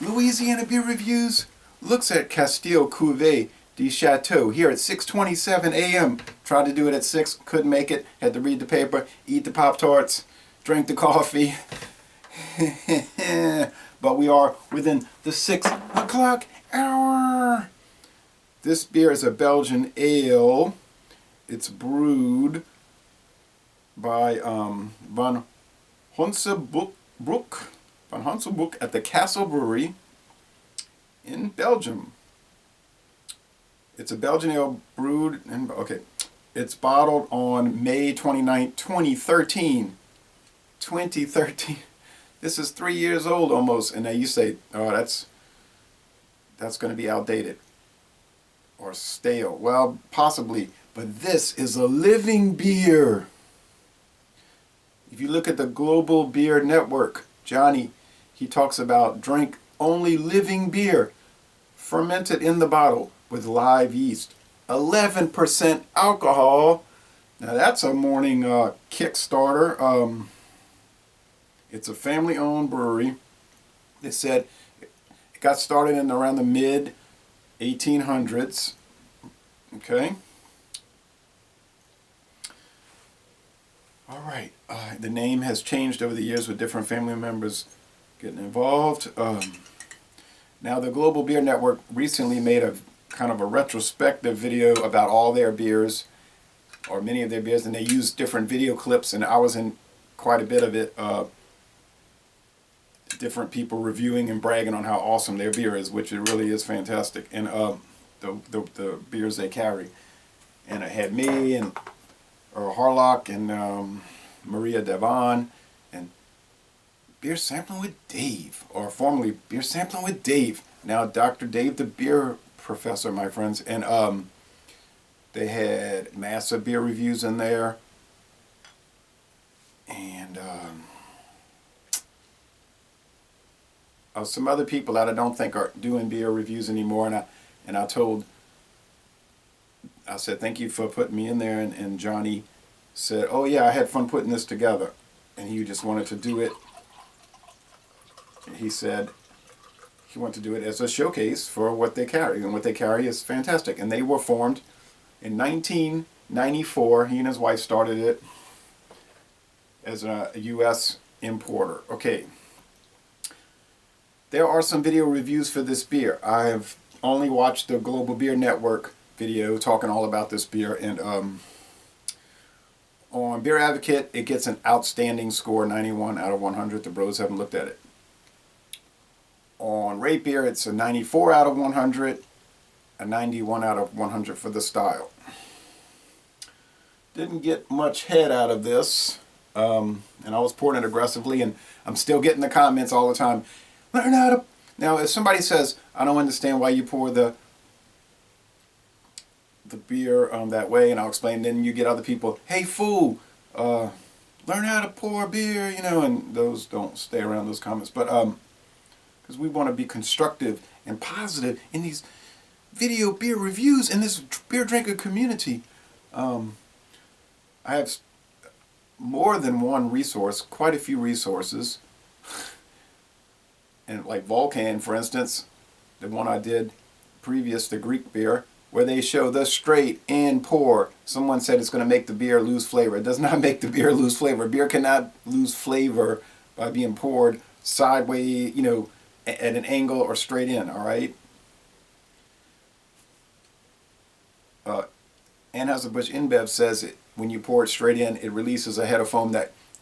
Louisiana Beer Reviews looks at Casteel Cuvée du Chateau here at 6:27 a.m. Tried to do it at 6, couldn't make it. Had to read the paper, eat the Pop-Tarts, drink the coffee. But we are within the 6 o'clock hour. This beer is a Belgian ale. It's brewed by Van Honsenbroek at the Castle Brewery in Belgium. It's a Belgian ale brewed and it's bottled on May 29, 2013. 2013. This is 3 years old almost, and now you say, oh, that's going to be outdated or stale. Well, possibly, but this is a living beer. If you look at the Global Beer Network, Johnny, he talks about drink only living beer, fermented in the bottle with live yeast, 11% alcohol. Now that's a morning Kickstarter. It's a family-owned brewery. They said it got started in around the mid 1800s. Okay. All right. The name has changed over the years with different family members getting involved. Now the Global Beer Network recently made a kind of a retrospective video about all their beers, or many of their beers, and they used different video clips, and I was in quite a bit of it. Different people reviewing and bragging on how awesome their beer is, which it really is fantastic, and the beers they carry. And it had me and Harlock and Maria Devon and Beer Sampling with Dave, or formerly Beer Sampling with Dave, now Dr. Dave the Beer Professor, my friends. And they had massive beer reviews in there, and some other people that I don't think are doing beer reviews anymore, and I said thank you for putting me in there, and Johnny said, oh yeah, I had fun putting this together, and he just wanted to do it. He said he wanted to do it as a showcase for what they carry, and what they carry is fantastic. And they were formed in 1994. He and his wife started it as a U.S. importer. Okay. There are some video reviews for this beer. I've only watched the Global Beer Network video talking all about this beer, and on Beer Advocate it gets an outstanding score, 91 out of 100. The bros haven't looked at it. On Rate Beer it's a 94 out of 100, a 91 out of 100 for the style. Didn't get much head out of this, and I was pouring it aggressively, and I'm still getting the comments all the time. Learn how to. Now, if somebody says, I don't understand why you pour the beer that way, and I'll explain, then you get other people, hey fool, learn how to pour beer, and those don't stay around those comments. But because we want to be constructive and positive in these video beer reviews in this beer drinker community. I have more than one resource, quite a few resources. And like Vulcan, for instance, the one I did previous, the Greek beer, where they show the straight and pour. Someone said it's going to make the beer lose flavor. It does not make the beer lose flavor. Beer cannot lose flavor by being poured sideways, at an angle or straight in, all right? Anheuser-Busch InBev says when you pour it straight in, it releases a head of foam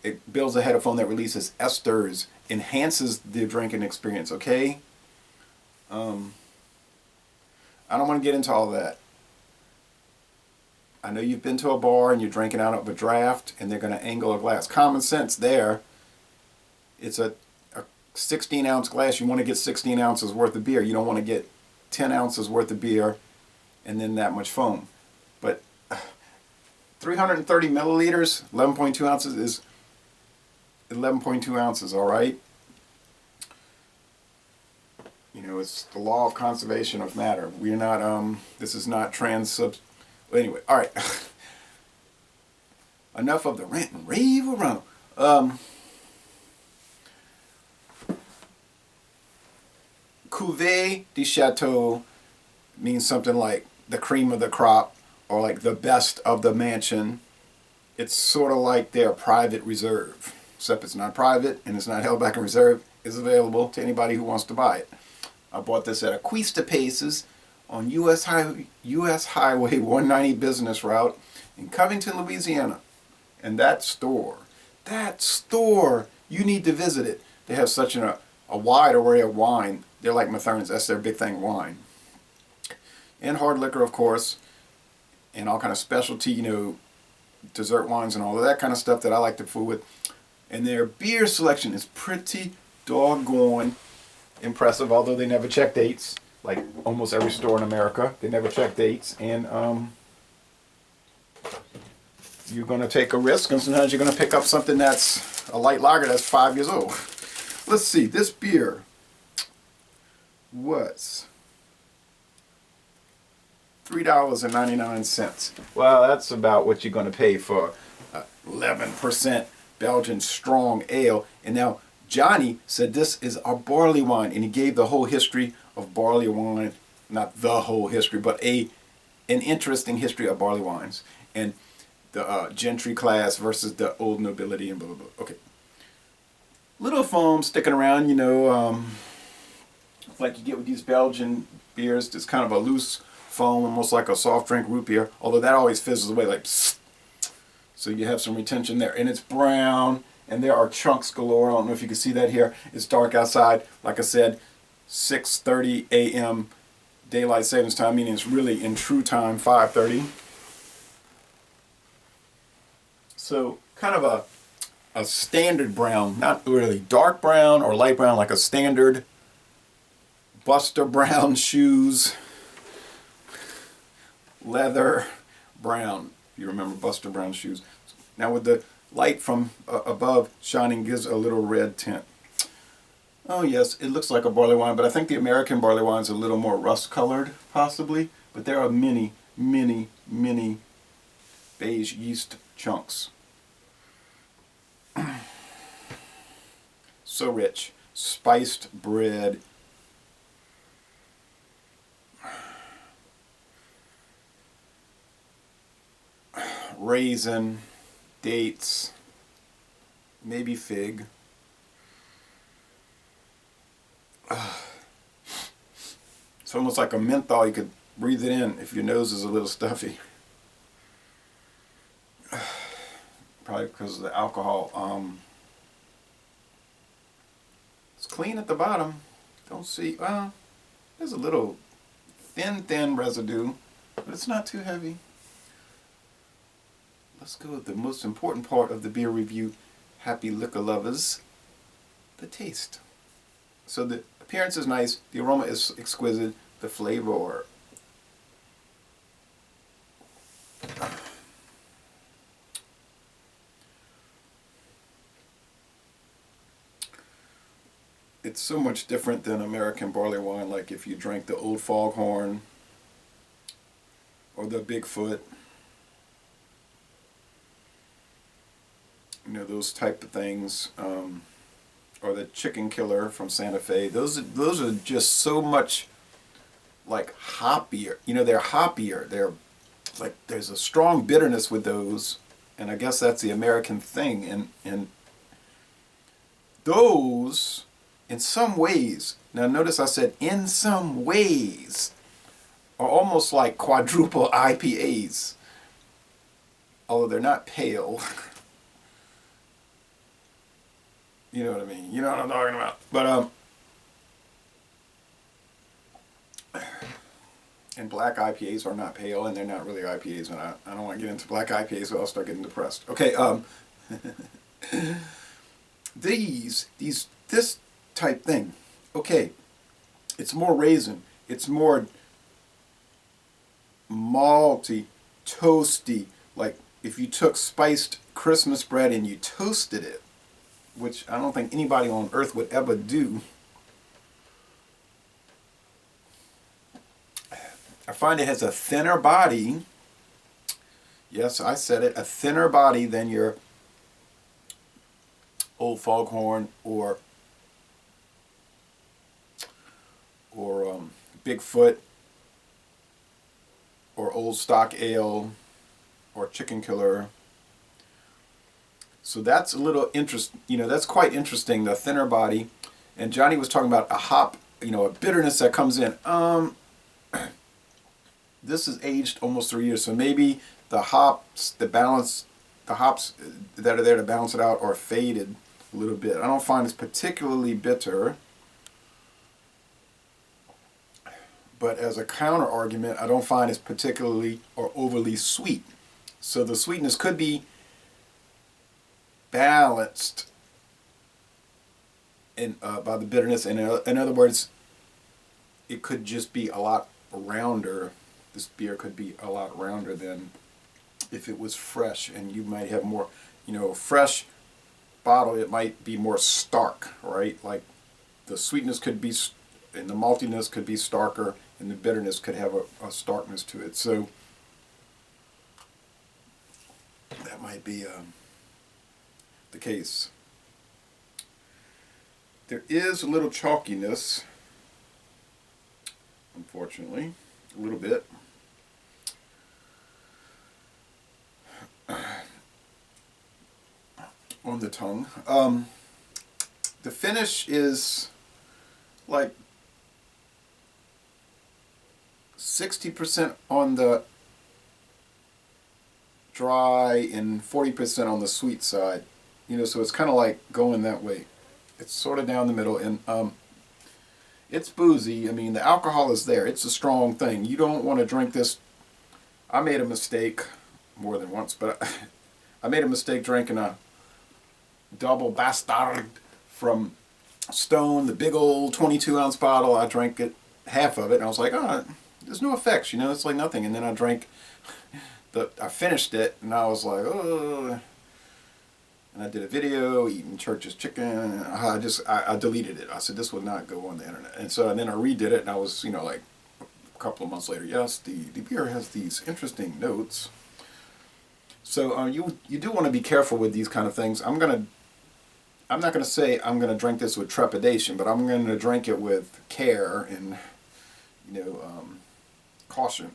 it builds a head of foam that releases esters, enhances the drinking experience, okay? I don't want to get into all that. I know you've been to a bar and you're drinking out of a draft and they're going to angle a glass. Common sense there. It's a 16-ounce glass. You want to get 16 ounces worth of beer. You don't want to get 10 ounces worth of beer and then that much foam. But 330 milliliters, 11.2 ounces is 11.2 ounces, all right? It's the law of conservation of matter. We're not, this is not anyway, all right. Enough of the rant and rave around. Cuvée du Chateau means something like the cream of the crop or like the best of the mansion. It's sort of like their private reserve, except it's not private and it's not held back in reserve. It's available to anybody who wants to buy it. I bought this at Acuista Paces on US Highway 190 business route in Covington, Louisiana. And that store, you need to visit it. They have such a wide array of wine. They're like Matherns, that's their big thing, wine. And hard liquor, of course, and all kind of specialty, you know, dessert wines and all of that kind of stuff that I like to fool with. And their beer selection is pretty doggone impressive, although they never check dates, like almost every store in America. They never check dates, and you're going to take a risk, and sometimes you're going to pick up something that's a light lager that's 5 years old. Let's see, this beer was $3.99. Well, that's about what you're going to pay for 11% Belgian strong ale. And now Johnny said this is our barley wine, and he gave the whole history of barley wine, not the whole history, but an interesting history of barley wines and the gentry class versus the old nobility and blah blah blah. Okay, little foam sticking around, you know, like you get with these Belgian beers. It's kind of a loose foam, almost like a soft drink root beer, although that always fizzles away like psst. So you have some retention there, and it's brown, and there are chunks galore. I don't know if you can see that here. It's dark outside. Like I said, 6:30 a.m. daylight savings time, meaning it's really in true time, 5:30. So kind of a standard brown, not really dark brown or light brown, like a standard Buster Brown shoes, leather brown. You remember Buster Brown shoes. Now with the light from above shining gives a little red tint. Oh yes, it looks like a barley wine, but I think the American barley wine is a little more rust colored, possibly. But there are many, many, many beige yeast chunks. So rich. Spiced bread. Raisin, dates, maybe fig. It's almost like a menthol. You could breathe it in if your nose is a little stuffy. Probably because of the alcohol. It's clean at the bottom. Don't see, well, there's a little thin residue, but it's not too heavy. Let's go with the most important part of the beer review, happy liquor lovers, the taste. So the appearance is nice, the aroma is exquisite, the flavor. It's so much different than American barley wine, like if you drank the Old Foghorn or the Bigfoot. You know, those type of things, or the Chicken Killer from Santa Fe. Those are just so much like hoppier. You know, they're hoppier. They're like, there's a strong bitterness with those, and I guess that's the American thing. And those, in some ways, now notice I said in some ways, are almost like quadrupel IPAs, although they're not pale. You know what I mean? You know what I'm talking about. But and black IPAs are not pale, and they're not really IPAs. And I don't want to get into black IPAs, so I'll start getting depressed. Okay. This type thing. Okay. It's more raisin. It's more malty, toasty. Like if you took spiced Christmas bread and you toasted it, which I don't think anybody on earth would ever do. I find it has a thinner body. Yes, I said it, a thinner body than your Old Foghorn or Bigfoot or Old Stock Ale or Chicken Killer. So that's a little that's quite interesting, the thinner body. And Johnny was talking about a hop, a bitterness that comes in. This is aged almost 3 years, so maybe the hops that are there to balance it out are faded a little bit. I don't find it's particularly bitter, but as a counter argument, I don't find it's particularly or overly sweet. So the sweetness could be balanced by the bitterness. And in other words, it could just be a lot rounder. This beer could be a lot rounder than if it was fresh, and you might have more, fresh bottle, it might be more stark, right? Like the sweetness could be, and the maltiness could be starker, and the bitterness could have a starkness to it. So that might be the case. There is a little chalkiness, unfortunately, a little bit. On the tongue. The finish is like 60% on the dry and 40% on the sweet side. So it's kind of like going that way. It's sort of down the middle, and it's boozy. I mean, the alcohol is there. It's a strong thing. You don't want to drink this. I made a mistake more than once, but I made a mistake drinking a double bastard from Stone, the big old 22-ounce bottle. I drank it, half of it, and I was like, oh, there's no effects, it's like nothing. And then I drank I finished it, and I was like, oh. And I did a video eating Church's chicken, and I deleted it. I said this would not go on the internet. And then I redid it, and I was, like a couple of months later, yes, the beer has these interesting notes. So you do want to be careful with these kind of things. I'm not going to say I'm going to drink this with trepidation, but I'm going to drink it with care and, caution.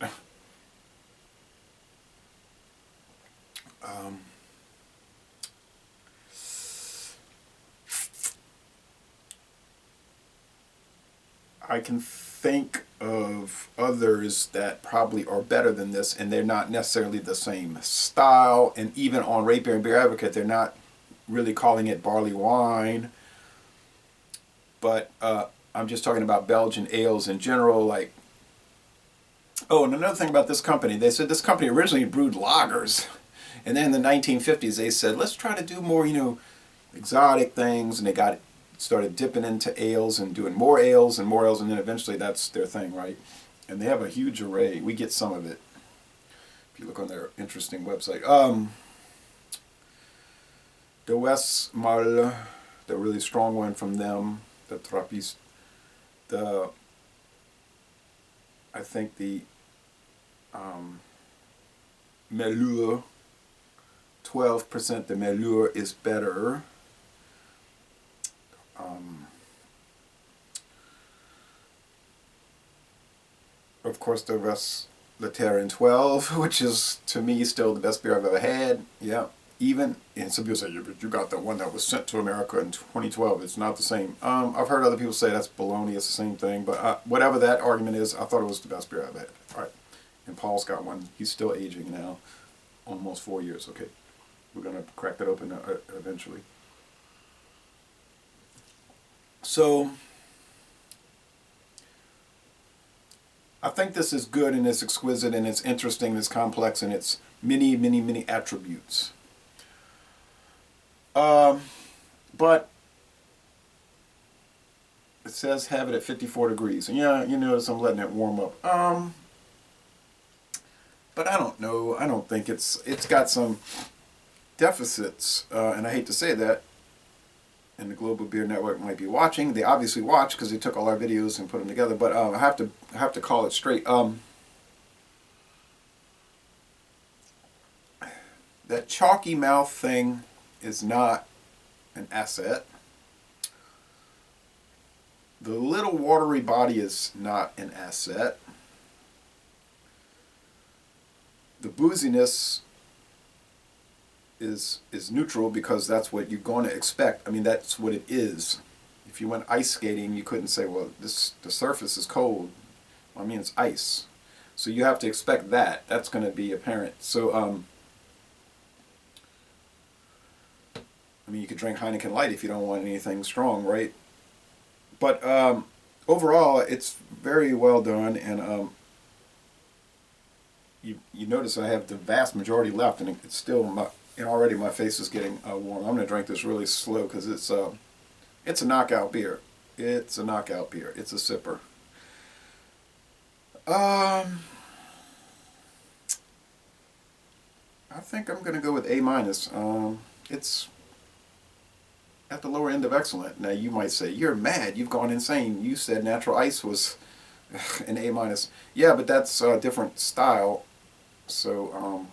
I can think of others that probably are better than this, and they're not necessarily the same style. And even on Rate Beer and Beer Advocate, they're not really calling it barley wine. But I'm just talking about Belgian ales in general. Like, oh, and another thing about this company, they said this company originally brewed lagers, and then in the 1950s they said, let's try to do more, exotic things, and they started dipping into ales and doing more ales, and then eventually that's their thing, right? And they have a huge array. We get some of it if you look on their interesting website. The West Mal, the really strong one from them, the Trappist, I think the Melure, 12% the Melure is better. Of course, the Res Lateran 12, which is, to me, still the best beer I've ever had. Yeah, even, and some people say, yeah, but you got the one that was sent to America in 2012. It's not the same. I've heard other people say that's baloney, it's the same thing, but whatever that argument is, I thought it was the best beer I've had. All right, and Paul's got one. He's still aging now, almost 4 years. Okay, we're going to crack that open eventually. So, I think this is good, and it's exquisite, and it's interesting, and it's complex, and it's many, many, many attributes. But it says have it at 54 degrees. And yeah, you notice I'm letting it warm up. But I don't know. I don't think it's got some deficits, and I hate to say that. And the Global Beer Network might be watching. They obviously watch because they took all our videos and put them together. But I have to call it straight. That chalky mouth thing is not an asset. The little watery body is not an asset. The booziness is neutral because that's what you're going to expect. I mean, that's what it is. If you went ice skating, you couldn't say, well, the surface is cold. I mean, it's ice. So you have to expect that. That's going to be apparent. So, I mean, you could drink Heineken Light if you don't want anything strong, right? But overall, it's very well done, and you notice I have the vast majority left, and it's still and already my face is getting warm. I'm going to drink this really slow because it's a knockout beer. It's a knockout beer. It's a sipper. I think I'm going to go with A-. It's at the lower end of excellent. Now you might say, you're mad, you've gone insane. You said natural ice was an A-. Yeah, but that's a different style. So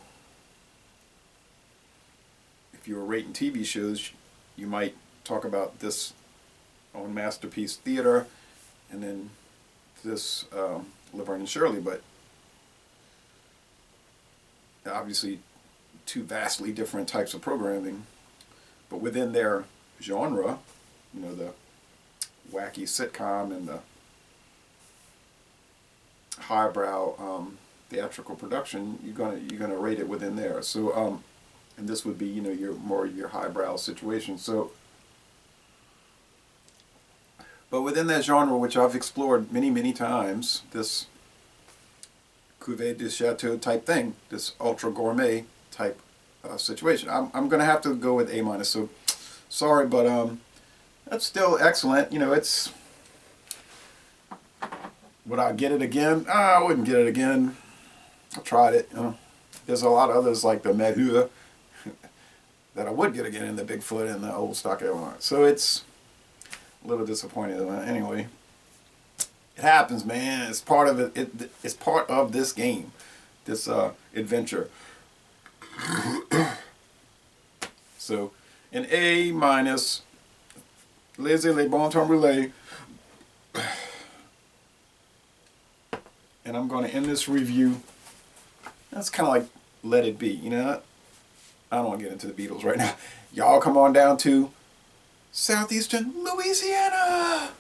if you were rating TV shows, you might talk about this on Masterpiece Theater and then this Laverne and Shirley, but obviously two vastly different types of programming. But within their genre, you know, the wacky sitcom and the highbrow theatrical production, you're gonna rate it within there. So and this would be, you know, your highbrow situation. So, but within that genre, which I've explored many times, this Cuvée du Chateau type thing, this ultra gourmet type situation, I'm gonna have to go with A-. So sorry, but that's still excellent. You know, it's, would I get it again? I wouldn't get it again. I tried it. There's a lot of others like the Medhua that I would get again in the Bigfoot and the Old Stock Airline. So it's a little disappointing. Anyway, it happens, man. It's part of it. It's part of this game, this adventure. So an A-, laissez les bon temps rouler. And I'm going to end this review. That's kind of like Let It Be, you know. I don't want to get into the Beatles right now. Y'all come on down to southeastern Louisiana.